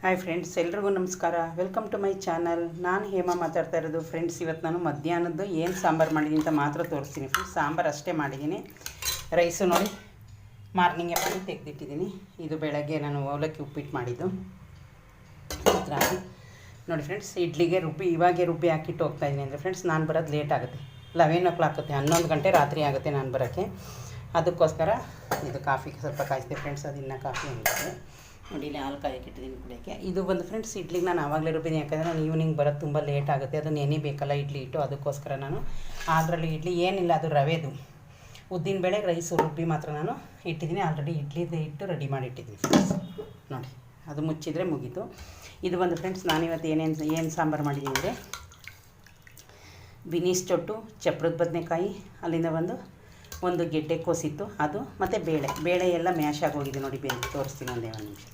Hi friends, ಎಲ್ರಿಗೂ ನಮಸ್ಕಾರ. Welcome to my channel. ನಾನು ಹೇಮಾ ಮಾತಾಡ್ತಾ ಇರೋದು. ಫ್ರೆಂಡ್ಸ್, ಇವತ್ತು ನಾನು ಮಧ್ಯಾಹ್ನದ್ದು ಏನು ಸಾಂಬಾರು ಮಾಡಿದ್ದೀನಿ ಅಂತ ಮಾತ್ರ ತೋರಿಸ್ತೀನಿ. ಫ್ರೆಂಡ್ಸ್, ಸಾಂಬಾರು ಅಷ್ಟೇ ಮಾಡಿದ್ದೀನಿ. ರೈಸು ನೋಡಿ ಮಾರ್ನಿಂಗೇ ಮಾಡಿ ತೆಗೆದಿಟ್ಟಿದ್ದೀನಿ. ಇದು ಬೆಳಗ್ಗೆ ನಾನು ಅವಲಕ್ಕಿ ಉಪ್ಪಿಟ್ಟು ಮಾಡಿದ್ದು. ನೋಡಿ ಫ್ರೆಂಡ್ಸ್, ಇಡ್ಲಿಗೆ ಇವಾಗೆ ರುಬ್ಬಿ ಹಾಕಿಟ್ಟು ಹೋಗ್ತಾಯಿದ್ದೀನಿ ಅಂದರೆ ಫ್ರೆಂಡ್ಸ್ ನಾನು ಬರೋದು ಲೇಟ್ ಆಗುತ್ತೆ. 11 ಆಗುತ್ತೆ, 11 ಗಂಟೆ ರಾತ್ರಿ ಆಗುತ್ತೆ ನಾನು ಬರೋಕ್ಕೆ. ಅದಕ್ಕೋಸ್ಕರ ಇದು ಕಾಫಿ ಸ್ವಲ್ಪ ಕಾಯಿಸಿದೆ ಫ್ರೆಂಡ್ಸ್. ಅದು ಇನ್ನೂ ಕಾಫಿ ಆಗಿದೆ ನೋಡಿ. ಇಲ್ಲಿ ಹಾಲು ಕಾಯಕ್ಕಿಟ್ಟಿದ್ದೀನಿ ಕುಡಿಯೋಕ್ಕೆ. ಇದು ಬಂದು ಫ್ರೆಂಡ್ಸ್ ಇಡ್ಲಿಗೆ ನಾನು ಆವಾಗಲೇ ರುಬ್ಬಿದ್ದೀನಿ, ಯಾಕಂದರೆ ನಾನು ಈವ್ನಿಂಗ್ ಬರೋದು ತುಂಬ ಲೇಟ್ ಆಗುತ್ತೆ. ಅದು ನೆನಿಬೇಕಲ್ಲ ಇಡ್ಲಿ ಇಟ್ಟು, ಅದಕ್ಕೋಸ್ಕರ ನಾನು ಅದರಲ್ಲಿ ಇಡ್ಲಿ ಏನಿಲ್ಲ, ಅದು ರವೆದು ಉದ್ದಿನ ಬೇಳೆ ರೈಸು ರುಬ್ಬಿ ಮಾತ್ರ ನಾನು ಇಟ್ಟಿದ್ದೀನಿ. ಆಲ್ರೆಡಿ ಇಡ್ಲಿದು ಇಟ್ಟು ರೆಡಿ ಮಾಡಿ ಇಟ್ಟಿದ್ದೀನಿ ಫ್ರೆಂಡ್ಸ್. ನೋಡಿ, ಅದು ಮುಚ್ಚಿದರೆ ಮುಗೀತು. ಇದು ಬಂದು ಫ್ರೆಂಡ್ಸ್ ನಾನಿವತ್ತು ಏನು ಸಾಂಬಾರು ಮಾಡಿದ್ದೀನಿ ಅಂದರೆ ಬಿನೀಸ್ ಚೊಟ್ಟು, ಚಪ್ರದ ಬದನೆಕಾಯಿ, ಅಲ್ಲಿಂದ ಒಂದು ಗೆಡ್ಡೆ ಕೋಸಿತ್ತು ಅದು, ಮತ್ತು ಬೇಳೆ ಎಲ್ಲ ಮ್ಯಾಶ್ ಆಗಿ ಹೋಗಿದೆ ನೋಡಿ. ತೋರಿಸ್ತೀನಿ ಒಂದೇ ಒಂದು ನಿಮಿಷ.